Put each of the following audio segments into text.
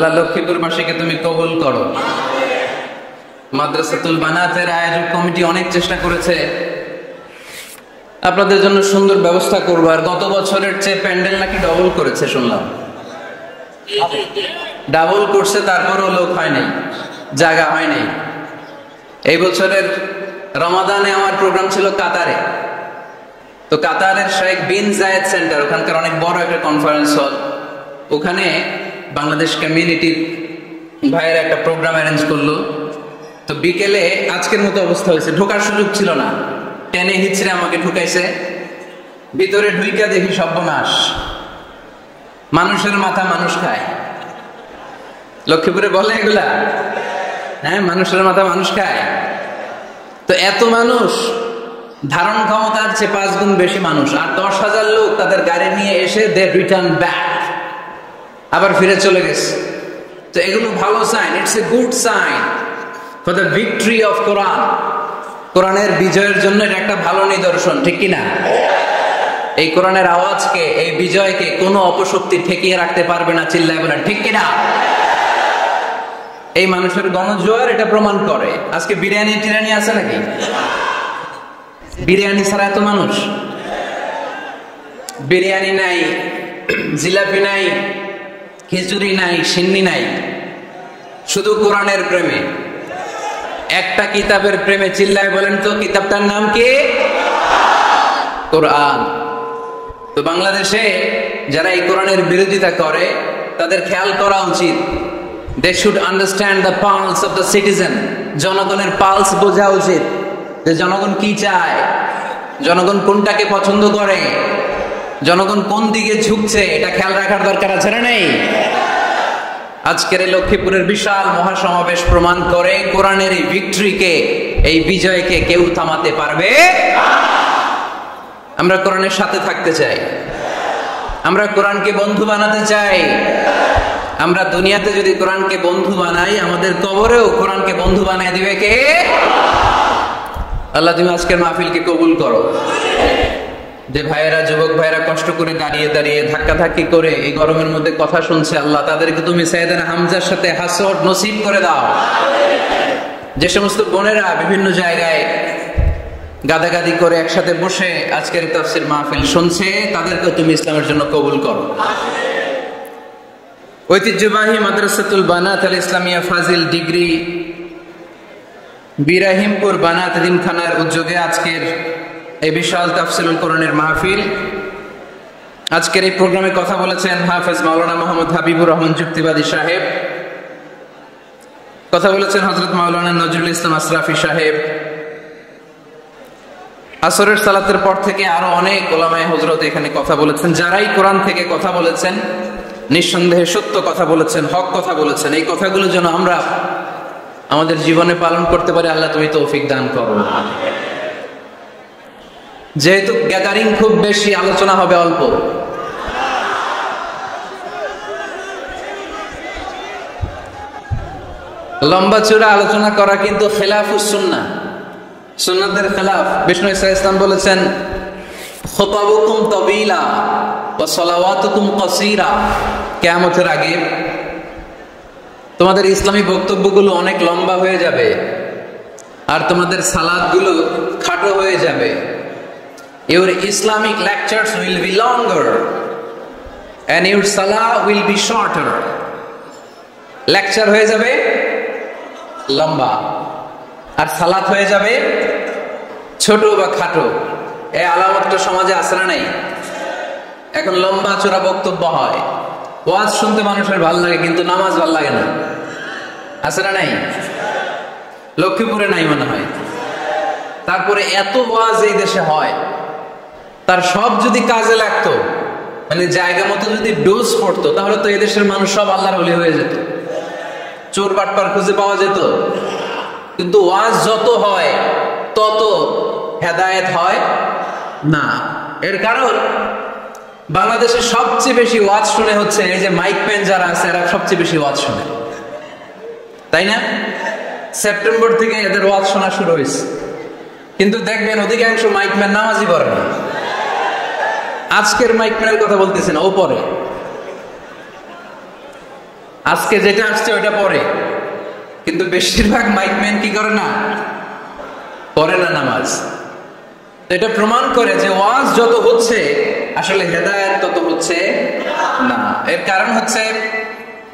আল্লাহ লক্ষ্মীপুরবাসীকে তুমি কবুল করো। মাদ্রাসাতুল বানাতের আয়োজক কমিটি অনেক চেষ্টা করেছে আপনাদের জন্য সুন্দর ব্যবস্থা করবো, আর গত বছরের চেয়ে প্যান্ডেল নাকি ডবল করেছে শুনলাম। ডাবল করছে, তারপরও লোক হয় নাই, জায়গা হয় নাই। এই বছরের রমাদানে আমার প্রোগ্রাম ছিল কাতারে। তো কাতারের শেখ বিন জায়েদ সেন্টার, ওখানকার অনেক বড় একটা কনফারেন্স হল, ওখানে বাংলাদেশ কমিউনিটির ভাইয়ের একটা প্রোগ্রাম অ্যারেঞ্জ করলো। তো বিকেলে আজকের মতো অবস্থা হয়েছে, ঢোকার সুযোগ ছিল না, টেনে হিচড়ে আমাকে ঢুকাইছে। ভিতরে ঢুইকা দেখি সর্বনাশ, মানুষের মাথা মানুষ খায়। লক্ষ্মীপুরে বলে এগুলা, হ্যাঁ, মানুষের মাথা মানুষ খায়। তো এত মানুষ, ধারণ ক্ষমতার চেয়ে 5 গুণ বেশি মানুষ, আর 10,000 লোক তাদের গাড়ি নিয়ে এসে দে রিটার্ন ব্যাক, আবার ফিরে চলে গেছে। তো এগুলো ভালো sign, it's a good sign for the victory of Quran. কোরআনের বিজয়ের জন্য এটা একটা ভালো নিদর্শন, ঠিক কিনা? এই কোরআনের আওয়াজকে, এই বিজয়কে কোনো অপশক্তি ঠেকিয়ে রাখতে পারবে না, চিল্লায় বলেন ঠিক কিনা? এই মানুষের গণজোয়ার এটা প্রমাণ করে। আজকে বিরিয়ানি টিরানি আছে নাকি? বিরিয়ানি ছাড়া এত মানুষ, বিরিয়ানি নাই, জিলাপি নাই, খিচুড়ি নাই, সিন্নি নাই, শুধু কোরআনের প্রেমে, একটা কিতাবের প্রেমে। চিল্লায় বলেন তো কিতাবটার নাম কি? কোরআন। তো বাংলাদেশে যারা এই কোরআনের বিরোধিতা করে তাদের খেয়াল করা উচিত, they should understand the pulse of the citizen। জনগণের পালস বোঝা উচিত, যে জনগণ কি চায়, জনগণ কোনটাকে পছন্দ করে, জনগণ কোন দিকে ঝুঁকছে, এটা খেয়াল রাখার দরকার আছে না নেই? আজকের এই লক্ষ্মীপুরের বিশাল মহাসমাবেশ প্রমাণ করে কোরআনের এই ভিক্টরিকে, এই বিজয়কে কেউ থামাতে পারবে। আমরা কোরআনের সাথে থাকতে চাই, আমরা কোরআনকে বন্ধু বানাতে চাই। আমরা দুনিয়াতে যদি কোরআনকে বন্ধু বানাই, আমাদের কবরেও কোরআনকে বন্ধু বানায় দিবে কে? আল্লাহ তুমি আজকের মাহফিলকে কবুল করো। যে ভাইয়েরা, যুবক ভাইয়েরা কষ্ট করে দাঁড়িয়ে দাঁড়িয়ে ধাক্কাধাক্কি করে এই গরমের মধ্যে কথা শুনছে, আল্লাহ তাদেরকে তুমি সাইয়েদনা হামজার সাথে হাসর নসিব করে দাও। যে সমস্ত বোনেরা বিভিন্ন জায়গায় গাদাগাদি করে একসাথে বসে আজকের তাফসীর মাহফিল শুনছে, তাদেরকে তুমি ইসলামের জন্য কবুল করো। ঐতিহ্যবাহী মাদ্রাসাতুল বানাত আল ইসলামিয়া ফাজিল ডিগ্রি বিরাহিমপুর বানাত এতিমখানার উদ্যোগে আজকের এই বিশাল তাফসীরুল কোরআনের মাহফিল। আজকের এই প্রোগ্রামে কথা বলেছেন হাফেজ মাওলানা মোহাম্মদ হাবিবুর রহমান যুক্তিবাদী সাহেব, কথা বলেছেন হযরত মাওলানা নজরুল ইসলাম আশরাফি সাহেব। আসরের সালাতের পর থেকে আরো অনেক ওলামায়ে হযরত এখানে কথা বলেছেন। যারাই কোরআন থেকে কথা বলেছেন, নিঃসন্দেহে সত্য কথা বলেছেন, হক কথা বলেছেন। এই কথাগুলো যেন আমরা আমাদের জীবনে পালন করতে পারি, আল্লাহ তুমি তৌফিক দান করো। যেহেতু গ্যাদারিং খুব বেশি, আলোচনা হবে অল্প। লম্বা চূড়া আলোচনা করা কিন্তু খেলাফুস সুন্নাহ, সুন্নাতের খেলাফ। বিষ্ণু ইসা ইসলাম বলেছেন, খুতাবুকুম তাবিলা ওয়া সালাওয়াতুকুম কাসীরা। কিয়ামতের আগে তোমাদের ইসলামী বক্তব্যগুলো অনেক লম্বা হয়ে যাবে, আর তোমাদের সালাতগুলো খাটো হয়ে যাবে। Your Islamic lectures will be longer and your salah will be shorter. Lecture হয়ে যাবে লম্বা, আর সালাত হয়ে যাবে ছোট বা খাটো। এই আলামতটা সমাজে আছে না নাই? এখন লম্বা চূড়া বক্তব্য হয়, ওয়াজ শুনতে মানুষের ভালো লাগে, কিন্তু নামাজ ভালো লাগে না, আছে না নাই? লক্ষ্মীপুরে নাই মনে হয়। তারপরে এত ওয়াজ এই দেশে হয়, তার সব যদি কাজে লাগতো, মানে জায়গা মতো যদি ডোজ পড়তো, তাহলে তো এদেশের মানুষ সব আল্লাহর ওলি হয়ে যেত, চোর বাটপার খুঁজে পাওয়া যেত। কিন্তু ওয়াজ যত হয় তত হেদায়েত হয় না। এর কারণ বাংলাদেশে সবচেয়ে বেশি ওয়াজ শুনে হচ্ছে এই যে মাইক ম্যান যারা আছে, এরা সবচেয়ে বেশি ওয়াজ শুনে, তাই না? সেপ্টেম্বর থেকে এদের ওয়াজ শোনা শুরু হয়েছে, কিন্তু দেখবেন অধিকাংশ মাইক ম্যান নামাজই পড়ে না। আজকের মাইক ম্যানের কথা বলতেছি না, ও পরে। আজকে যেটা আসছে ওইটা পরে, কিন্তু বেশিরভাগ মাইকম্যান কি করে না, পড়ে না নামাজ। এটা প্রমাণ করে যে ওয়াজ যত হচ্ছে আসলে হেদায়েত তত হচ্ছে না। এর কারণ হচ্ছে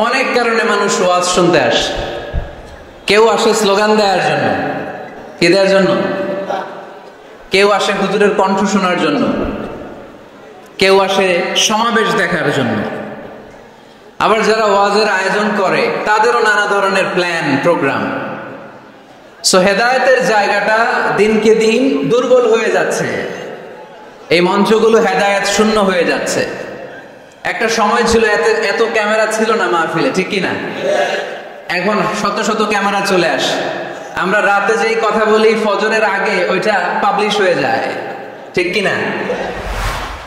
অনেক কারণে মানুষ ওয়াজ শুনতে আসে। কেউ আসে স্লোগান দেওয়ার জন্য, কি দেওয়ার জন্য? কেউ আসে হুজুরের কণ্ঠ শোনার জন্য, কেউ আসে সমাবেশ দেখার জন্য। আবার যারা ওয়াজের আয়োজন করে তাদেরও নানা ধরনের প্ল্যান প্রোগ্রাম। সো হেদায়েতের জায়গাটা দিনকে দিন দুর্বল হয়ে যাচ্ছে, এই মঞ্চগুলো হেদায়েত শূন্য হয়ে যাচ্ছে। একটা সময় ছিল এত ক্যামেরা ছিল না মাহফিলে, ঠিক কিনা? এখন শত শত ক্যামেরা চলে আসে। আমরা রাতে যেই কথা বলি ফজরের আগে ওইটা পাবলিশ হয়ে যায়, ঠিক কিনা?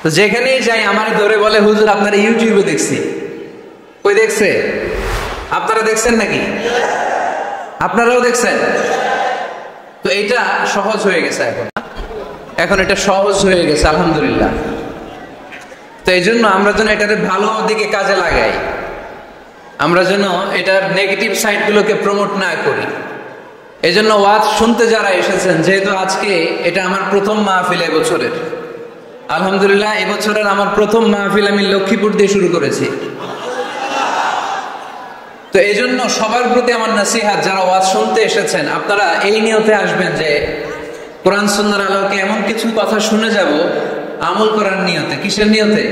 তো যেখানেই যাই আমার ধরে বলে, হুজুর আপনারা ইউটিউবে দেখছি। কই দেখছে? আপনারা দেখছেন নাকি? আপনারাও দেখছেন? তো এটা সহজ হয়ে গেছে, এখন এটা সহজ হয়ে গেছে আলহামদুলিল্লাহ। তো এই জন্য আমরা যেন এটাতে ভালো দিকে কাজে লাগাই, আমরা যেন এটার নেগেটিভ সাইড গুলোকে প্রমোট না করি। এই জন্য ওয়াজ শুনতে যারা এসেছেন, যেহেতু আজকে এটা আমার প্রথম মাহফিল এবছরের, আলহামদুলিল্লাহ এবছরের আমার প্রথম মাহফিল আমি লক্ষ্মীপুর দিয়ে শুরু করেছি। তো এই জন্য সবার প্রতি আমার নসিহাত, যারা ওয়াজ শুনতে এসেছেন আপনারা এই নিয়তে আসবেন যে কোরআন সুন্নাহর আলোকে এমন কিছু কথা শুনে যাব আমল করার নিয়তে। কিসের নিয়তে?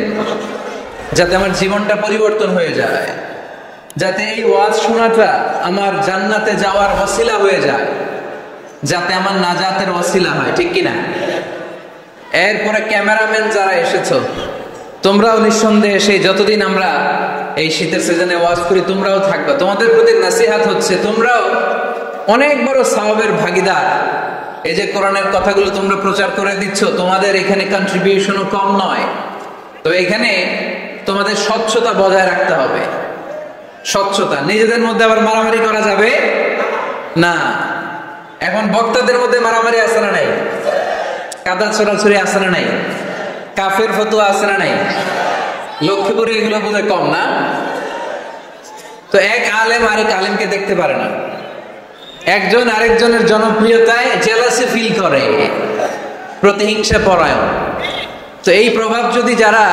যাতে আমার জীবনটা পরিবর্তন হয়ে যায়, যাতে এই ওয়াজ শোনাটা আমার জান্নাতে যাওয়ার ওসিলা হয়ে যায়, যাতে আমার নাজাতের ওসিলা হয়, ঠিক কিনা? এরপরে ক্যামেরাম্যান যারা এসেছো তোমরাও নিঃসন্দেহে সেই যতদিন আমরা এই শীতের সিজনে ওয়াজ করি তোমরাও থাকবা। তোমাদের প্রতি নসিহত হচ্ছে তোমরাও অনেক বড় সওয়াবের ভাগীদার। এই যে কোরআনের কথাগুলো তোমরা প্রচার করে দিচ্ছ, তোমাদের এখানে কন্ট্রিবিউশনও কম নয়। তো এখানে তোমাদের স্বচ্ছতা বজায় রাখতে হবে। স্বচ্ছতা, নিজেদের মধ্যে আবার মারামারি করা যাবে না। এখন বক্তাদের মধ্যে মারামারি আছে না নাই? কাদা ছোড়াছুরি আছে না নাই? কাফের ফতোয়া আছে না নাই? লক্ষ্মীপুরে এগুলো বোধ হয় কম না? তো এক আলেম আরেক আলেমকে দেখতে পারে না, একজন আরেকজনের জনপ্রিয়তায় জেলাসি ফিল করে, প্রতিহিংসা পরায়ণ। তো এই প্রভাব যদি যারা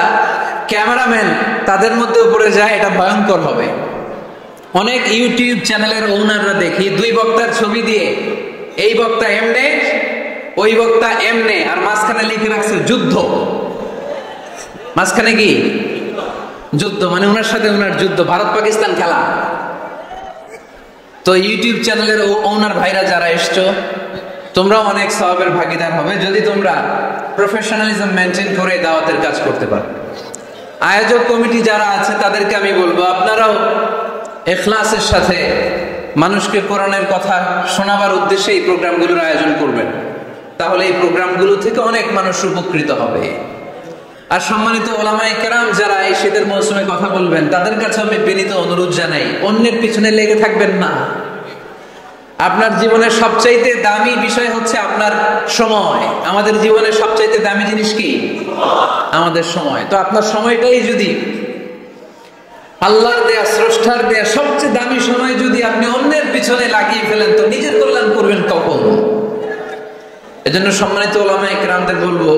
ক্যামেরাম্যান তাদের মধ্যে পড়ে যায় এটা ভয়ঙ্কর হবে। অনেক ইউটিউব চ্যানেলের ওনাররা দেখি দুই বক্তার ছবি দিয়ে এই বক্তা এমনে ওই বক্তা এমনে, আর মাঝখানে লিখে রাখছে যুদ্ধ। মাঝখানে কি যুদ্ধ, মানে ওনার সাথে ওনার যুদ্ধ, ভারত পাকিস্তান খেলা। তো ইউটিউব চ্যানেলের ওনার ভাইরা যারা এসছো তোমরাও অনেক সওয়াবের ভাগীদার হবে যদি তোমরা প্রফেশনালিজম মেনটেন করে দাওয়াতের কাজ করতে পারো। আয়োজক কমিটি যারা আছে তাদেরকে আমি বলবো আপনারাও ইখলাসের সাথে মানুষকে কোরআনের কথা শোনাবার উদ্দেশ্যে এই প্রোগ্রামগুলোর আয়োজন করবেন, তাহলে এই প্রোগ্রামগুলো থেকে অনেক মানুষ উপকৃত হবে। আর সম্মানিত ওলামায়ে কেরাম যারা এই শীতের মৌসুমে কথা বলবেন তাদের কাছে আমি বিনীত অনুরোধ জানাই, অন্যের পিছনে লেগে থাকবেন না। আপনার জীবনের সবচাইতে দামি বিষয় হচ্ছে আপনার সময়। আমাদের জীবনের সবচাইতে দামি জিনিস কি? আমাদের সময়। তো আপনার সময়টাই যদি আল্লাহর দেয়া, স্রষ্টার দেয়া সবচেয়ে দামি সময় যদি আপনি অন্যের পিছনে লাগিয়ে ফেলেন তো নিজের কল্যাণ করবেন কখন? এজন্য সম্মানিত ওলামায়ে কেরামদের বলবো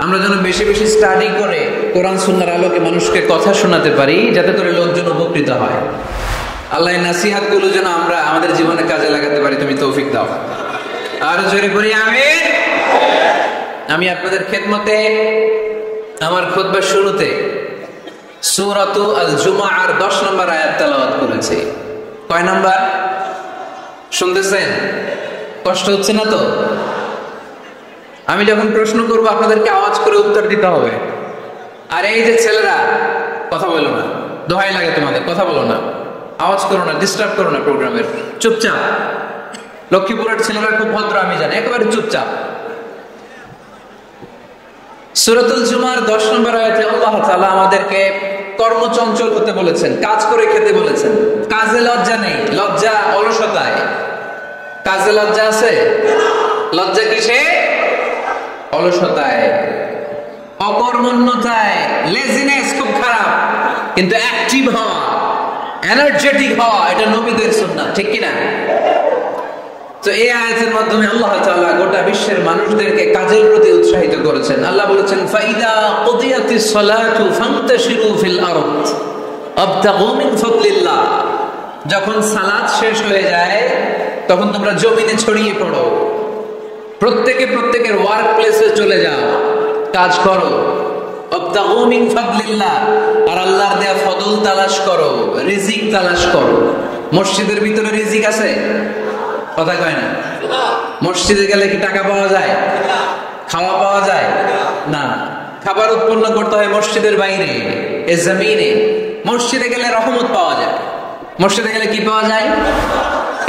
আমরা যেন বেশি বেশি স্টাডি করে কোরআন সুন্নাহর আলোকে মানুষকে কথা শোনাতে পারি, যাতে করে লোকজন উপকৃত হয়। আল্লাহ নাসিহাত গুলো যেন আমরা আমাদের জীবনে কাজে লাগাতে পারি, তুমি তৌফিক দাও। আর জোরে করি আমিন। আমি আপনাদের খেদমতে আমার খুতবার শুরুতে সূরাতু আল জুমআর 10 নম্বর আয়াত তেলাওয়াত করেছি। কয় নাম্বার শুনতেছেন? কষ্ট হচ্ছে না তো? আমি যখন প্রশ্ন করবো আপনাদেরকে আওয়াজ করে উত্তর দিতে হবে। আর এই যে ছেলেরা কথা বলো না, দোহাই লাগে তোমাদের, কথা বলো না, আওয়াজ করো না, ডিস্টার্ব করো না প্রোগ্রামের, চুপচাপ। লক্ষ্মীপুরের ছেলেরা খুব ভদ্র আমি জানি, একেবারে চুপচাপ। সূরাতুল জুমার 10 নম্বর আয়াতে আল্লাহ তাআলা আমাদেরকে কর্মচঞ্চল হতে বলেছেন, কাজ করে খেতে বলেছেন। কাজে লজ্জা নেই, লজ্জা অলসতায়। কাজে লজ্জা আছে? লজ্জা কিসে? অলসতায়, অকর্মণ্যতায়। লেজিনেস খুব খারাপ, কিন্তু অ্যাক্টিভ হওয়া, এনার্জেটিক হওয়া, এটা নবীদের সুন্নাত, ঠিক কিনা? তো এই আয়াতের মাধ্যমে আল্লাহ তাআলা গোটা বিশ্বের মানুষদেরকে কাজের প্রতি উৎসাহিত করেছেন। আল্লাহ বলেছেন, ফাইদা কুদিয়াতিস সালাতু ফান্তাশিরু ফিল আরদ আবতাগু মিন ফাদলিল্লাহ। যখন সালাত শেষ হয়ে যায় তখন তোমরা জমিনে ছড়িয়ে পড়ো, প্রত্যেকের ওয়ার্ক প্লেসে চলে যাও, কাজ করো। আবতাগু মিন ফাদলিল্লাহ, আর আল্লাহর দেয়া ফদল তালাশ করো, রিজিক তালাশ করো। মসজিদের ভিতরে রিজিক আছে? কথা কয় না। মসজিদে গেলে কি টাকা পাওয়া যায়? খাওয়া পাওয়া যায় না। খাবার উৎপন্ন করতে হয় মসজিদের বাইরে, এ জমিনে। মসজিদে গেলে রহমত পাওয়া যায়। মসজিদে গেলে কি পাওয়া যায়?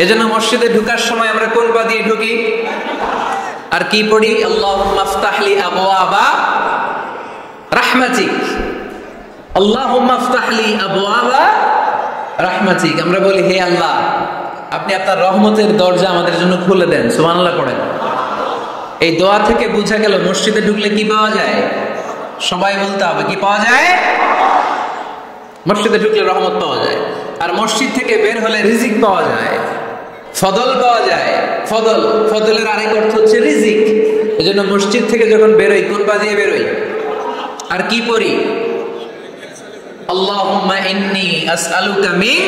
এজন্য মসজিদে ঢোকার সময় আমরা কোন পা দিয়ে ঢুকি আর কি পড়ি? আল্লাহুম্মা আফতাহলি আবওয়াবা রাহমাতিক, আল্লাহুম্মা আফতাহলি আবওয়াবা রাহমাতিক। আমরা বলি, হে আল্লাহ, আপনি আপনার রহমতের দরজা আমাদের জন্য খুলে দেন। সুবহানাল্লাহ পড়েন। এই দোয়া থেকে বোঝা গেল মসজিদে ঢুকলে কি পাওয়া যায়? সবাই বলতে হবে, কি পাওয়া যায়? মসজিদে ঢুকলে রহমত পাওয়া যায়, আর মসজিদ থেকে বের হলে রিজিক পাওয়া যায়, ফদল পাওয়া যায়। ফদলের আরেক অর্থ হচ্ছে রিজিক। এজন্য মসজিদ থেকে যখন বেরোই কোন পা দিয়ে বেরোই আর কি পড়ি? আল্লাহুম্মা ইন্নী আসআলুকা মিন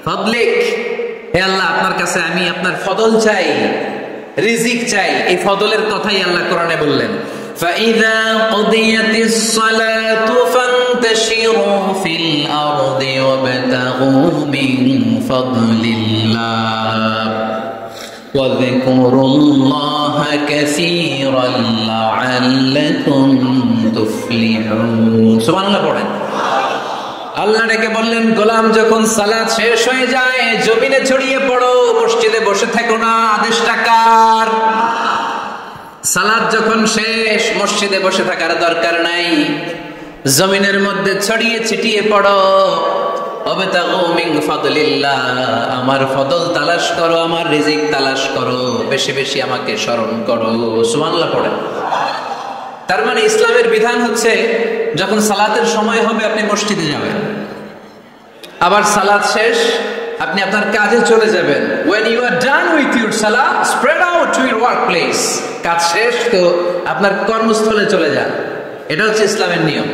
ফাদলিক, হে আল্লাহ, আপনার কাছে আমি আপনার ফদল চাই, রিজিক চাই। এই ফদলের কথাই আল্লাহ কোরআনে বললেন, ফাইযা কুদিয়াতিস সালাতু ফান্তাশিরু ফিল আরদি ওয়াবতাগু মিন ফাদলিল্লাহ ওয়াযকুরুল্লাহা কাসীরান লাআল্লাকুম তুফলিহুন। সুবহানাল্লাহ পড়েন। আল্লাহ ডেকে বললেন, গোলাম, যখন সালাত শেষ হয়ে যায় জমিনে ছড়িয়ে পড়ো, মসজিদে বসে থেকো না। আদেশটা কার? সালাত যখন শেষ মসজিদে বসে থাকার দরকার নাই, জমিনের মধ্যে ছড়িয়ে ছিটিয়ে পড়ো। ওয়াবতাগু মিন ফাদলিল্লাহ, আমার ফদল তালাশ করো, আমার রিজিক তালাশ করো, বেশি বেশি আমাকে স্মরণ করো। সুবহানাল্লাহ পড়েন। তার মানে ইসলামের বিধান হচ্ছে, যখন সালাতের সময় হবে আপনি মসজিদে যাবেন, আবার সালাত শেষ আপনি আপনার কাজে চলে যাবেন। when you are done with your salah, spread out to your workplace. কাজ শেষ তো আপনার কর্মস্থলে চলে যান। এটা হচ্ছে ইসলামের নিয়ম।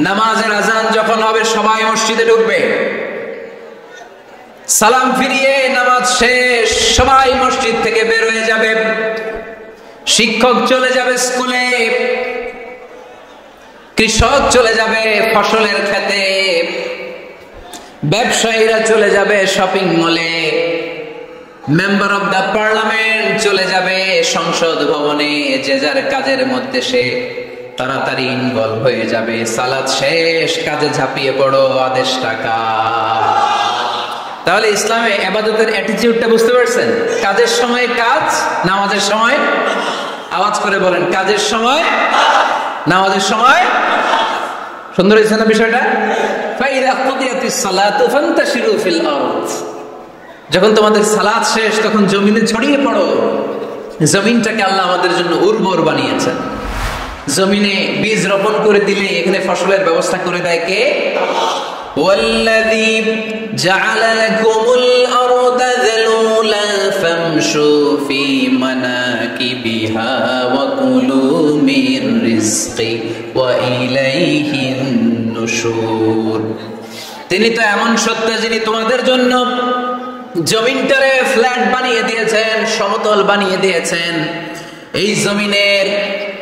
নামাজের আজান যখন হবে সবাই মসজিদে ঢুকবে, সালাম ফিরিয়ে নামাজ শেষ সবাই মসজিদ থেকে বের হয়ে যাবে। শিক্ষক চলে যাবে স্কুলে, কৃষক চলে যাবে ফসলের খেতে, ব্যবসায়ীরা চলে যাবে শপিং মলে, মেম্বার অফ দ্য পার্লামেন্ট চলে যাবে সংসদ ভবনে। যে যার কাজের মধ্যে সে তাড়াতাড়ি ইনভলভ হয়ে যাবে। সালাত শেষ, কাজে ঝাঁপিয়ে পড়ো, আদেশ টাকা। তাহলে ইসলামে ইবাদতের অ্যাটিটিউডটা বুঝতে পারছেন? কাজের সময় কাজ, নামাজের সময় আওয়াজ করে বলেন, কাজের সময় নামাজের সময়। সুন্দর হয়েছে না বিষয়টা? ফাইদা কুদিয়াতিস সালাতু ফান্তাশিরু ফিল আরদ, যখন তোমাদের সালাত শেষ তখন জমিনে ছড়িয়ে পড়ো। জমিনটাকে আল্লাহ আমাদের জন্য উর্বর বানিয়েছেন। জমিনে বীজ রোপণ করে দিলে এখানে ফসলের ব্যবস্থা করে দেয় কে? ওয়াল্লাযী জাআলা লাকুমুল আরদা যালুলান ফামশু ফি মানাকিবিহা ওয়া কুলু মির রিজকি ওয়া ইলাইহিন নুশুর। তিনি তো এমন সত্তা যিনি তোমাদের জন্য জমিনটারে ফ্ল্যাট বানিয়ে দিয়েছেন, সমতল বানিয়ে দিয়েছেন। এই জমিনের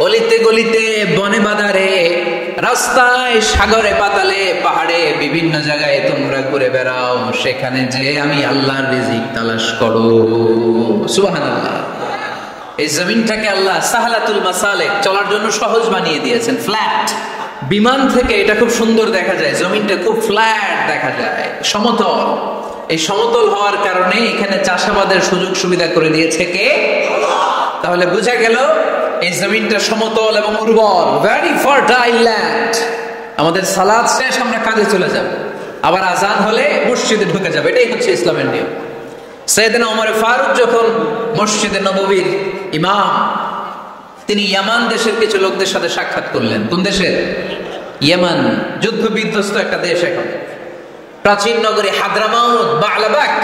অলিতে গলিতে, বনে বাদারে, রাস্তায়, সাগরে, পাতালে, পাহাড়ে, বিভিন্ন জায়গায় তোমরা ঘুরে বেড়াও। সেখানে যে আমি আল্লাহর রিজিক তালাশ করো। সুবহানাল্লাহ। এই জমিনটাকে আল্লাহ সাহালাতুল মাসালিক, চলার জন্য সহজ বানিয়ে দিয়েছেন, ফ্ল্যাট। বিমান থেকে এটা খুব সুন্দর দেখা যায়, জমিনটা খুব ফ্ল্যাট দেখা যায়, সমতল। এই সমতল হওয়ার কারণে এখানে চাষাবাদের সুযোগ সুবিধা করে দিয়েছে কে? তাহলে বোঝা গেল এই জমিনটা সমতল এবং উর্বর, ভেরি ফার্টাইল ল্যান্ড। আমাদের সালাত শেষ আমরা কাজে চলে যাব, আবার আজান হলে মসজিদে ঢুকে যাবে। এটাই হচ্ছে ইসলামের নিয়ম। সাইয়েদনা ওমর ফারুক যখন মসজিদে নববীর ইমাম, তিনি ইয়ামান দেশের কিছু লোকদের সাথে সাক্ষাৎ করলেন। কোন দেশের? ইয়ামান, যুদ্ধ বিধ্বস্ত একটা দেশ এখন। প্রাচীন নগরী হাদ্রামাউত, বা'লাবাক,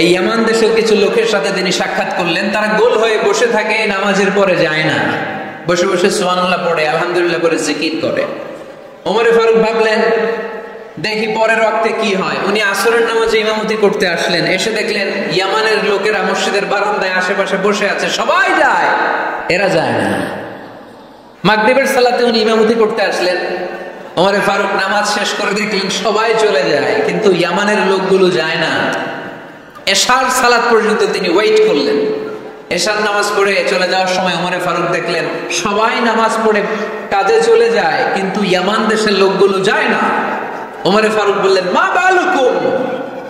এই ইয়ামান দেশের কিছু লোকের সাথে তিনি সাক্ষাৎ করলেন। তারা গোল হয়ে বসে থাকে, নামাজের পরে যায় না, বসে বসে সুবহানাল্লাহ পড়ে, আলহামদুলিল্লাহ করে জিকির করে। ওমর ফারুক ভাবলেন দেখি পরের ওয়াক্তে কি হয়। উনি আসরের নামাজে ইমামতি করতে আসলেন, এসে দেখলেন ইয়ামানের লোকেরা মসজিদের বারান্দায় আশেপাশে বসে আছে, সবাই যায়, এরা যায় না। মাগরিবের সালাতে উনি ইমামতি করতে আসলেন, ওমর ফারুক নামাজ শেষ করে দেখলেন সবাই চলে যায়, কিন্তু ইয়ামানের লোকগুলো যায় না। এশার সালাত পর্যন্ত তিনি ওয়েট করলেন। এশার নামাজ পড়ে চলে যাওয়ার সময় ওমর ফারুক দেখলেন সবাই নামাজ পড়ে কাজে চলে যায়, কিন্তু ইয়ামান দেশের লোকগুলো যায় না। ওমর ফারুক বললেন, মা বালুকুম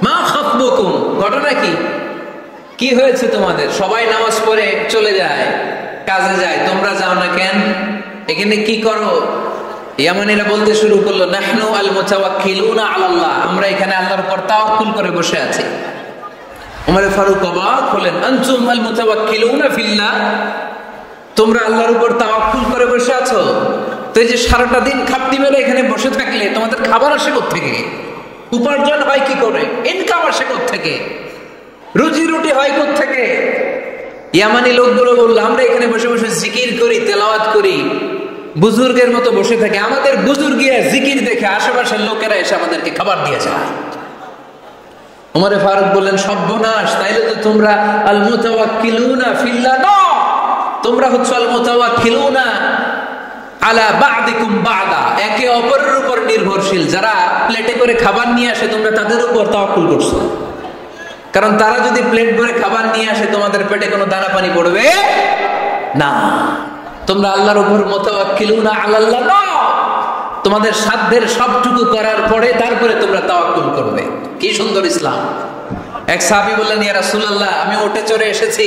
মা খাতবুকুম, ঘটনা কি, কি হয়েছে তোমাদের? সবাই নামাজ পড়ে চলে যায়, কাজে যায়, তোমরা যাও না কেন? এখানে কি করো? ইয়ামানিরা বলতে শুরু করলো, নাহনু আল মুতাওয়াক্কিলুনা আলাল্লাহ, আমরা এখানে আল্লাহর উপর তাওয়াক্কুল করে বসে আছি। ওমর ফারুক অবাক হলেন, আনতুম আল মুতাওয়াক্কিলুনা ফিল্লাহ, তোমরা আল্লাহর উপর তাওয়াক্কুল করে বসে আছো? তো এই যে সারাটা দিন খাপটি মেরে এখানে বসে থাকলে তোমাদের খাবার আসে কোত্থেকে? উপার্জন হয় কি করে? ইনকাম আসে কোত্থেকে? রুজি রুটি হয় কোত্থেকে? ইয়ামানি লোকগুলো বললো, আমরা এখানে বসে বসে জিকির করি, তেলাওয়াত করি, বুজুর্গের মতো বসে থাকে, আমাদের বুজুর্গিয়া জিকির দেখে আশেপাশের লোকেরা এসে আমাদেরকে খাবার দিয়ে যায়। ওমর ফারুক বললেন, সর্বনাশ, তাইলে তো তোমরা আল মুতাওয়াক্কিলুনা ফিল্লাহ না, তোমরা হচ্ছে আল মুতাওয়াক্কিলুনা আলা বা'দিকুম বা'দা, একে অপরের উপর নির্ভরশীল। যারা প্লেটে করে খাবার নিয়ে আসে তোমরা তাদের উপর তাওয়াক্কুল করছো, কারণ তারা যদি প্লেট ভরে খাবার নিয়ে আসে তোমাদের পেটে কোনো দানা পানি পড়বে না। তোমরা আল্লাহর উপর মুতাওয়াক্কিলুনা আলাল্লাহ না, তোমাদের সাধ্যের সবটুকু করার পরে তারপরে তোমরা তাওয়াক্কুল করবে। কি সুন্দর ইসলাম! এক সাহাবী বললেন, ইয়া রাসূলুল্লাহ, আমি উটে চড়ে এসেছি,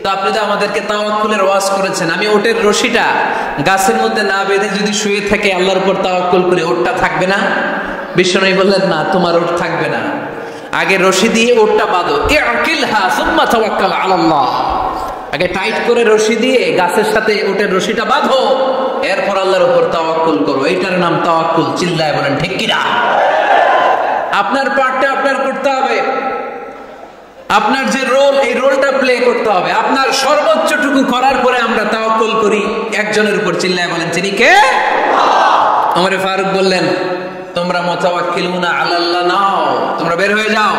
তো আপনি তো আমাদেরকে তাওয়াক্কুলের ওয়াজ করেছেন, আমি উটের রশিটা গাছের মধ্যে না বেঁধে যদি শুয়ে থাকে আল্লাহর উপর তাওয়াক্কুল করি, উটটা থাকবে না? বিশ্বনবী বললেন, না, তোমার উট থাকবে না, আগে রশি দিয়ে উটটা বাঁধো, ইআকিলহা সুম্মা তাওয়াক্কাল আলাল্লাহ, আগে টাইট করে রশি দিয়ে গাছের সাথে উটের রশিটা বাঁধো, এরপর আল্লাহর উপর তাওয়াক্কুল করো। এইটার নাম তাওয়াক্কুল। চিল্লায় বলেন ঠিক কিনা? আপনার পার্টটা আপনার করতে হবে, আপনার যে রোল, এই রোলটা প্লে করতে হবে। আপনার সর্বোচ্চটুকু করার পরে আমরা তাওয়াক্কুল করি একজনের উপর। চিল্লায় বলেন তিনি কে? ওমর ফারুক বললেন, তোমরা মুতাওয়াক্কিলুনা আলাল্লাহ নাও, তোমরা বের হয়ে যাও,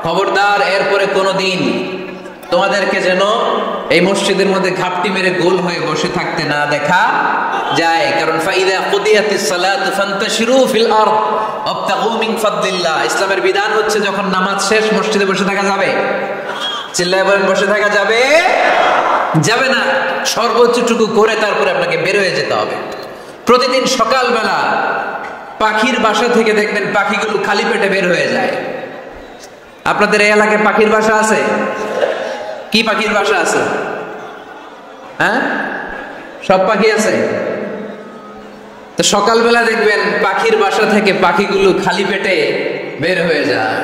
খবরদার এরপরে কোনোদিন তোমাদেরকে যেন এই মসজিদের মধ্যে ঘাপটি মেরে গোল হয়ে বসে থাকতে না দেখা যায়। কারণ ফাইদা কুদিয়াতিস সালাতু ফান্তাশিরু ফিল আরদ ওয়াবতাগু মিন ফাদলিল্লাহ, ইসলামের বিধান হচ্ছে যখন নামাজ শেষ মসজিদে বসে থাকা যাবে। চিল্লায় বলেন, বসে থাকা যাবে? যাবে না, সর্বোচ্চটুকু করে তারপরে আপনাকে বের হয়ে যেতে হবে। প্রতিদিন সকালবেলা পাখির বাসা থেকে দেখবেন পাখিগুলো খালি পেটে বের হয়ে যায়। আপনাদের এই এলাকায় পাখির বাসা আছে? কি পাখির বাসা আছে? হ্যাঁ, সব পাখি আছে। তো সকালবেলা দেখবেন পাখির বাসা থেকে পাখিগুলো খালি পেটে বের হয়ে যায়।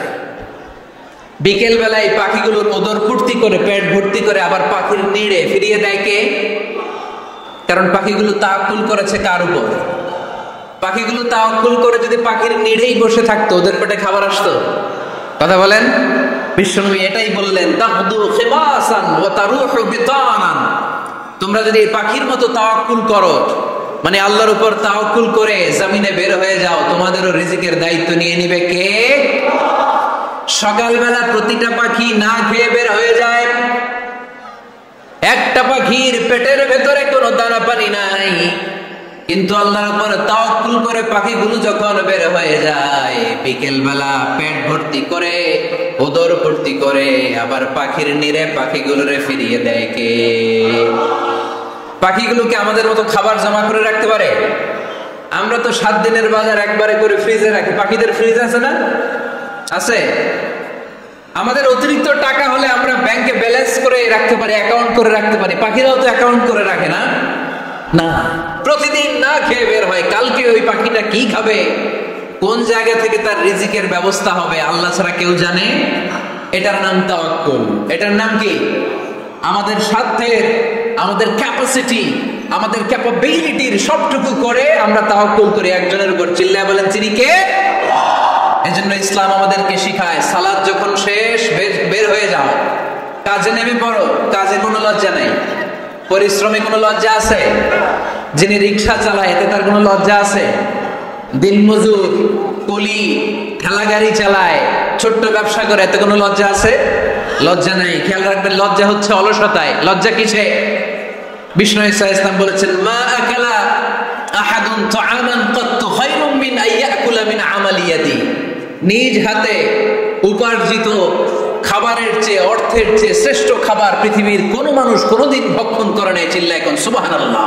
বিকেল বেলায় পাখিগুলোর ওদর ফুর্তি করে, পেট ভর্তি করে আবার পাখির নিড়ে ফিরিয়ে দেয় কে? কারণ পাখিগুলো তাওয়াক্কুল করেছে কার উপর? পাখিগুলো তাওয়াক্কুল করে যদি পাখির নিড়েই বসে থাকতো, ওদের পেটে খাবার আসতো? কথা বলেন। বিশ্বনবী এটাই বললেন, তাগদু খিমাসান ওয়া তারুহু বিতানান, তোমরা যদি পাখির মতো তাওয়াক্কুল করো, মানে আল্লাহর উপর তাওয়াক্কুল করে জমিনে বের হয়ে যাও, তোমাদেরও রিজিকের দায়িত্ব নিয়ে নিবে কে? সকালবেলা প্রতিটা পাখি না খেয়ে বের হয়ে যায়, একটা পাখির পেটের ভেতরে কোনো দানা পানি নাই, কিন্তু আল্লাহর উপর তাওয়াক্কুল করে পাখিগুলো যখন বের হয়ে যায়, বিকেল বেলা পেট ভর্তি করে, উদর ভর্তি করে আবার পাখির নিরে পাখিগুলোরে ফিরিয়ে দেয় কে? পাখিগুলোকে আমাদের মতো খাবার জমা করে রাখতে পারে? আমরা তো 7 দিনের বাজার একবারে করে ফ্রিজে রাখি। পাখিদের ফ্রিজ আছে না? আছে। আমাদের অতিরিক্ত টাকা হলে আমরা ব্যাংকে ব্যালেন্স করে রাখতে পারি, অ্যাকাউন্ট করে রাখতে পারি। পাখিরাও তো অ্যাকাউন্ট করে রাখে না? না, প্রতিদিন না খেয়ে বের হয়। কালকে ওই পাখিটা কি খাবে, কোন জায়গা থেকে তার রিজিকের ব্যবস্থা হবে, আল্লাহ ছাড়া কেউ জানে। এটার নাম তাওয়াক্কুল। এটার নাম কি? আমাদের সাধ্যের, আমাদের ক্যাপাসিটি, আমাদের ক্যাপাবিলিটির সবটুকু করে আমরা তাওয়াক্কুল করি একজনের উপর। চিল্লায় বলেন তিনি কে? এজন্য ইসলাম আমাদেরকে শিখায় সালাত যখন শেষ বের হয়ে যাও, কাজে নেমে পড়ো। কাজে কোনো লজ্জা নাই, পরিশ্রমে কোনো লজ্জা আছে? যিনি রিক্সা চালায় এতে তার কোনো লজ্জা আছে? দিনমজুর, কুলি, ঠেলা গাড়ি চালায়, ছোট্ট ব্যবসা করে, এতে কোনো লজ্জা আছে? লজ্জা নাই। খেয়াল রাখবেন, লজ্জা হচ্ছে অলসতায়। লজ্জা কিসে? বিষ্ণু ঈসা ইসলাম বলেছেন, মা আকালা আহাদুন তাআমান কাত্তু খায়রুম মিন আইয়াকুলা মিন আমালি ইয়াদি। নিজ হাতে উপার্জিত খাবারের চেয়ে, অর্থের চেয়ে শ্রেষ্ঠ খাবার পৃথিবীর কোন মানুষ কোনদিন ভক্ষণ করে নাই। চিল্লায় কোন সুবহানাল্লাহ।